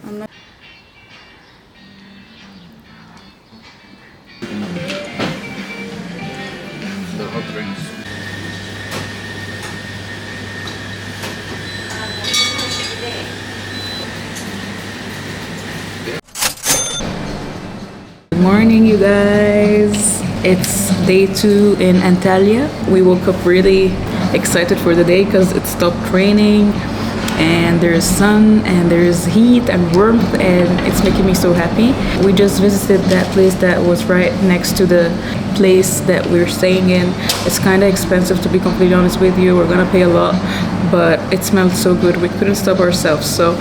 I'm not. The hot drinks. Good morning, you guys. It's day 2 in Antalya. We woke up really excited for the day because it stopped raining and there's sun and there's heat and warmth and it's making me so happy. We just visited that place that was right next to the place that we're staying in. It's kind of expensive, to be completely honest with you. We're gonna pay a lot, but it smelled so good we couldn't stop ourselves. So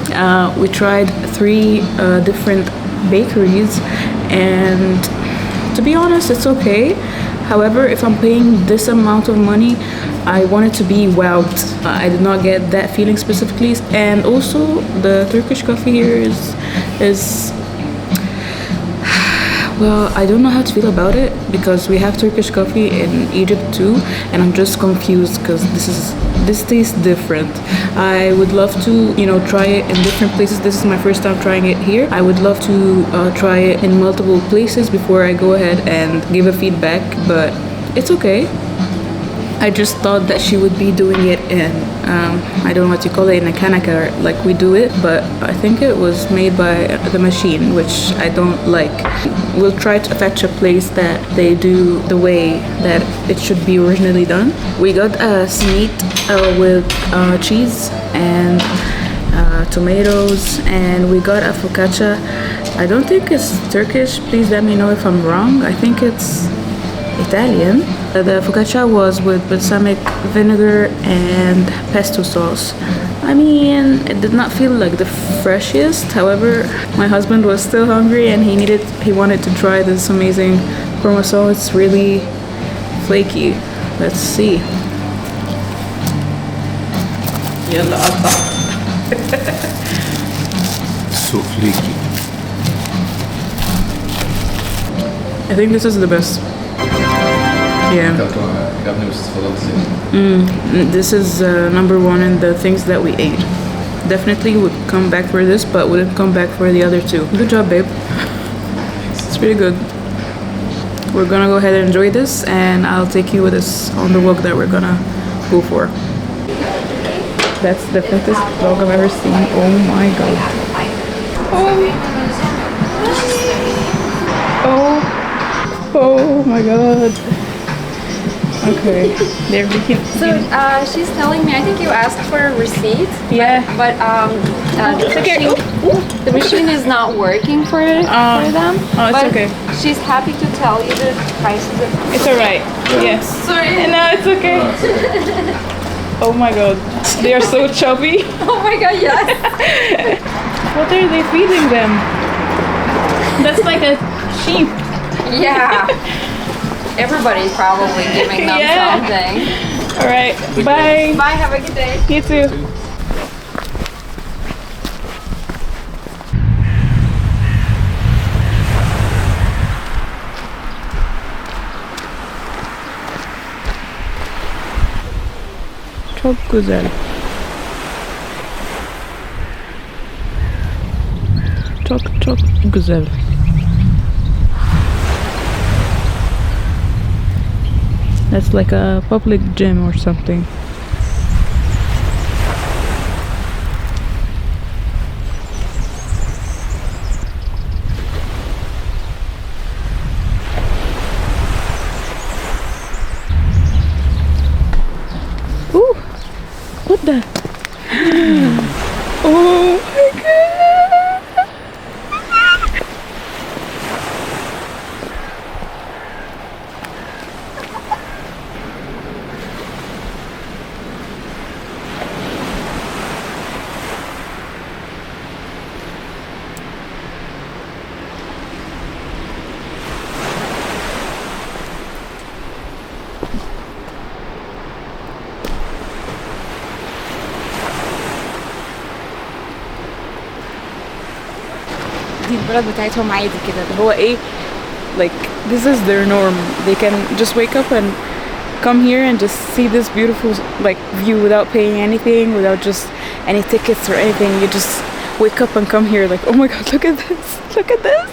we tried 3 different bakeries, and to be honest, it's okay. However, if I'm paying this amount of money, I want it to be wowed. I did not get that feeling specifically. And also the Turkish coffee here is well, I don't know how to feel about it because we have Turkish coffee in Egypt too, and I'm just confused because this tastes different. I would love to, try it in different places. This is my first time trying it here. I would love to try it in multiple places before I go ahead and give a feedback, but it's okay. I just thought that she would be doing it in, I don't know what you call it, in a kanaka, like we do it, but I think it was made by the machine, which I don't like. We'll try to fetch a place that they do the way that it should be originally done. We got a scenic with cheese and tomatoes, and we got a focaccia. I don't think it's Turkish, please let me know if I'm wrong. I think it's Italian. The focaccia was with balsamic vinegar and pesto sauce. I mean, it did not feel like the freshest. However, my husband was still hungry and he wanted to try this amazing croissant. It's really flaky. Let's see. Yalla Allah. So flaky. I think this is the best. Yeah. This is number 1 in the things that we ate. Definitely would come back for this, but wouldn't come back for the other 2. Good job, babe. It's really good. We're gonna go ahead and enjoy this, and I'll take you with us on the walk that we're gonna go for. That's the fittest vlog I've ever seen. Oh my god. Oh my god. Okay, they're making. So she's telling me, I think you asked for a receipt. Yeah. But the machine is not working for them. Oh, it's but okay. She's happy to tell you the prices of. It's alright. Yes. Sorry. No, it's okay. Oh my god, they are so chubby. Oh my god, yes. What are they feeding them? That's like a sheep. Yeah. Everybody's probably giving them something. Alright, bye. Bye, have a good day. You too. Çok güzel. Çok güzel. That's like a public gym or something. Ooh, what the? Oh my god! دي البلد بتاعتهم عادي كده. اللي هو ايه, like this is their norm. They can just wake up and come here and just see this beautiful like view without paying anything, without just any tickets or anything. You just wake up and come here like, oh my god, look at this, look at this.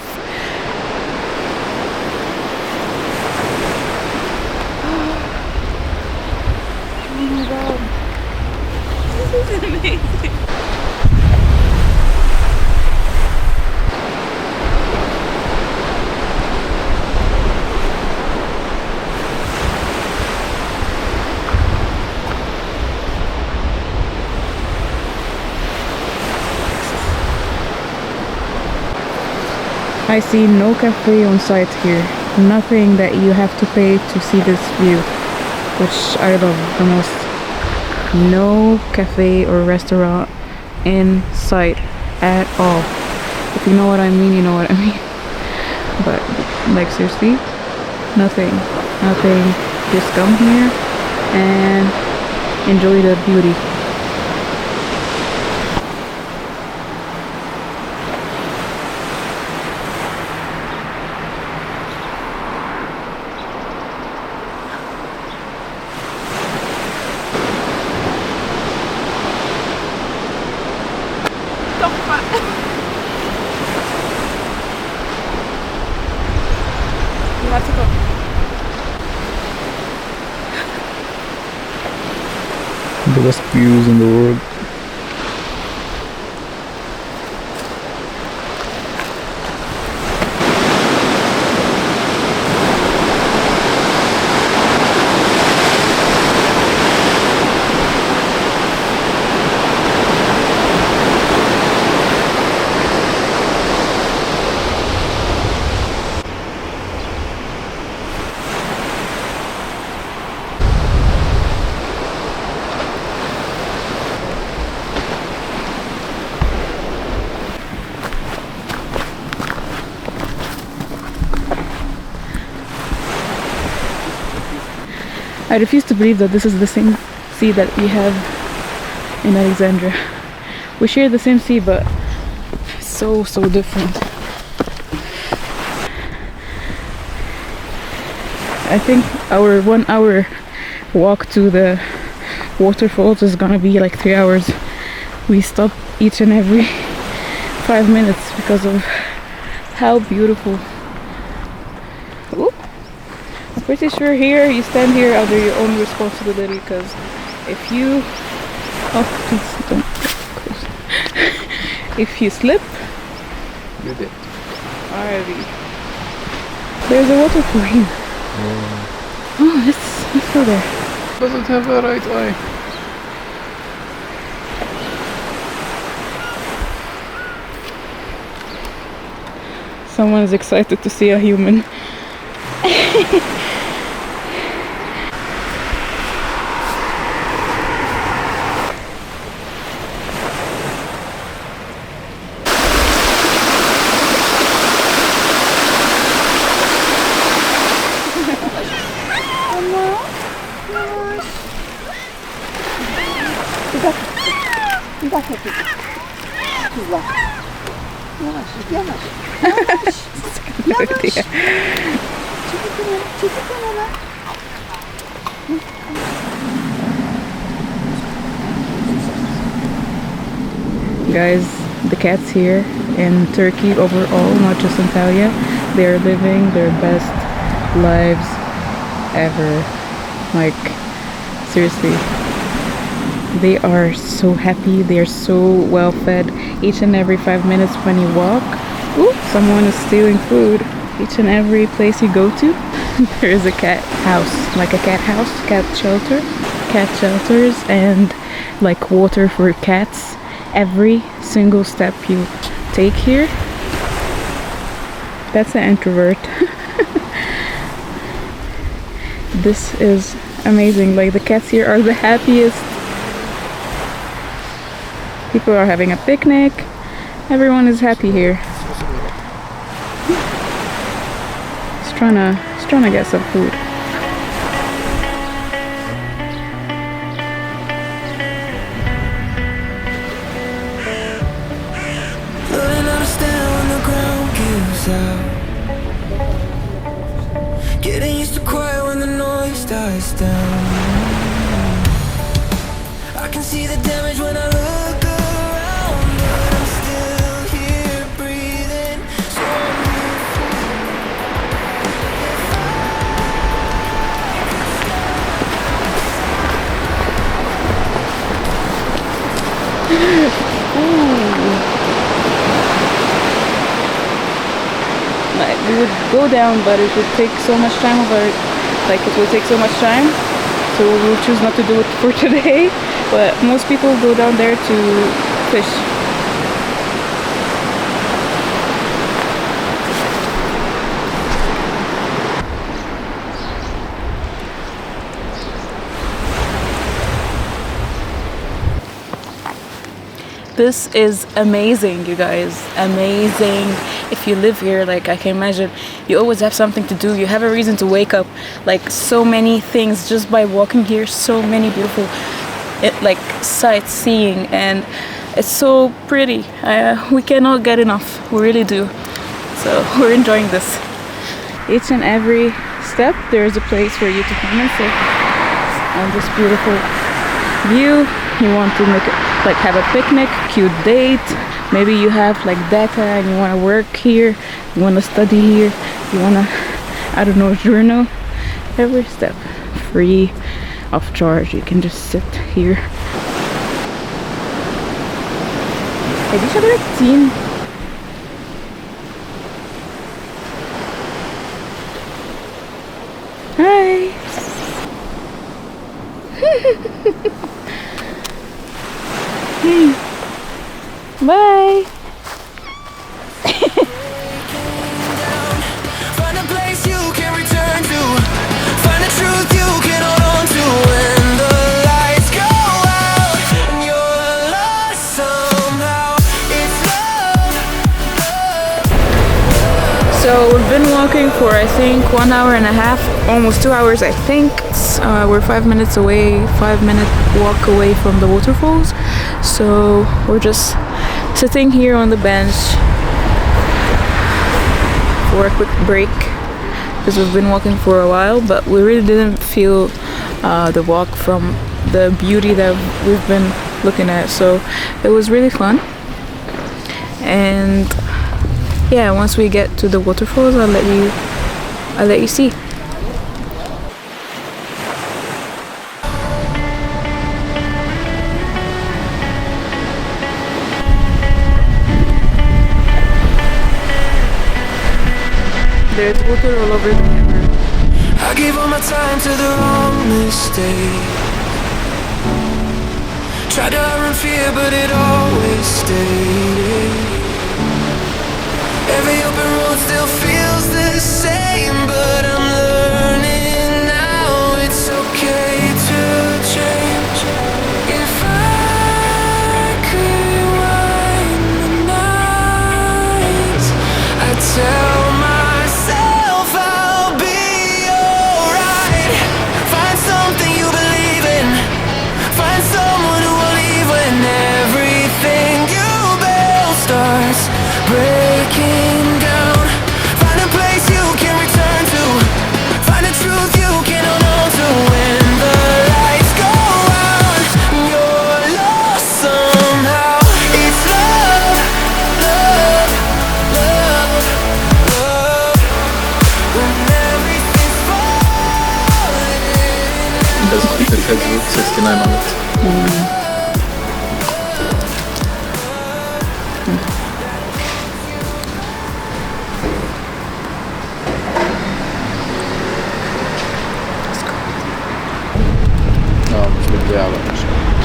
Oh my god, this is amazing. I see no cafe on site here, nothing that you have to pay to see this view, which I love the most. No cafe or restaurant in sight at all. If you know what I mean, you know what I mean. But like seriously, nothing. Just come here and enjoy the beauty. The best views in the world. I refuse to believe that this is the same sea that we have in Alexandria. We share the same sea, but so different. I think our 1 hour walk to the waterfalls is gonna be like 3 hours. We stop each and every 5 minutes because of how beautiful. Ooh. I'm pretty sure here you stand here under your own responsibility, because if you please don't get close. If you slip, You did. alrighty. There's a waterfall here. Oh, let's go there. Does it have a right eye? Someone's excited to see a human. Guys, the cats here in Turkey overall, not just Antalya, they are living their best lives ever. Like, seriously, they are so happy, they are so well fed. Each and every 5 minutes when you walk, ooh, someone is stealing food. Each and every place you go to, there is a cat house, like a cat house, cat shelters, and like water for cats. Every single step you take here, that's an introvert. This is amazing. Like, the cats here are the happiest. People are having a picnic. Everyone is happy here. Just trying to get some food. Getting used to quiet when the noise dies down. I can see the damage when I look around, but I'm still we would go down, but it would take so much time of our, like it would take so much time, so we'll choose not to do it for today. But most people go down there to fish. This is amazing, you guys. Amazing. If you live here, like I can imagine, you always have something to do. You have a reason to wake up. Like so many things just by walking here. So many beautiful, like sightseeing, and it's so pretty. We cannot get enough. We really do. So we're enjoying this. Each and every step, there is a place for you to come and sit on this beautiful view. You want to make it like have a picnic, cute date. Maybe you have like data and you want to work here, you want to study here, you want to, I don't know, journal. Every step free of charge. You can just sit here. Hey, die siya direct zien. Hi. Bye. Find a place you can return to. Find the truth you can hold on to. When the lights go out and you're lost somehow, it's love, love. So we've been walking for I think 1 hour and a half, almost 2 hours I think. We're 5 minutes away, 5-minute walk away from the waterfalls. So we're just sitting here on the bench for a quick break because we've been walking for a while, but we really didn't feel the walk from the beauty that we've been looking at. So it was really fun. And yeah, once we get to the waterfalls, I'll let you see. There's water all over the camera. I gave all my time to the wrong mistake. Tried to run fear, but it always stayed. Every open road still feels the same, but I'm learning now it's okay to change. If I could rewind the nights, I'd tell myself I'll be alright. Find something you believe in. Find someone who will leave when everything you build starts breaking down. Find a place you can return to. Find the truth you can hold on to. When the lights go out and you're lost somehow, it's love, love, love, love. When everything's falling. Das ist perfekt, so 69 minutes.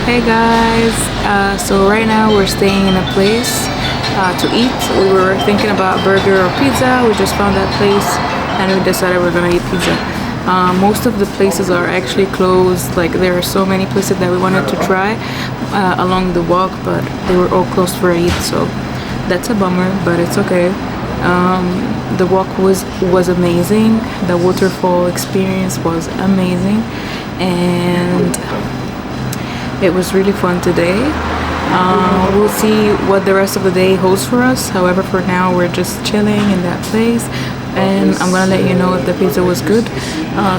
Hey guys, so right now we're staying in a place to eat. We were thinking about burger or pizza. We just found that place and we decided we're gonna eat pizza. Most of the places are actually closed. Like there are so many places that we wanted to try along the walk, but they were all closed for Eid, so that's a bummer, but it's okay. The walk was amazing. The waterfall experience was amazing, and it was really fun today. We'll see what the rest of the day holds for us. However, for now we're just chilling in that place, and I'm gonna let you know if the pizza was good.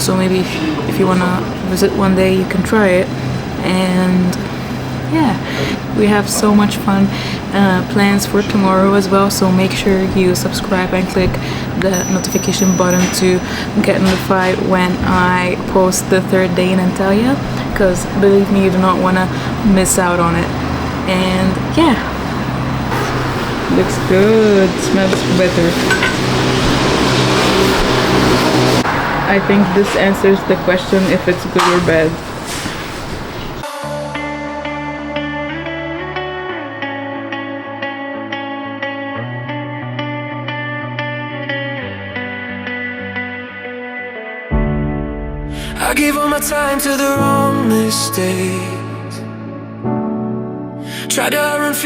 So maybe if you wanna visit one day, you can try it. And yeah, we have so much fun plans for tomorrow as well, so make sure you subscribe and click the notification button to get notified when I post the third day in Antalya, because believe me, you do not want to miss out on it. And yeah, looks good, smells better. I think this answers the question if it's good or bad. I gave all my time to the wrong mistakes. Tried to run.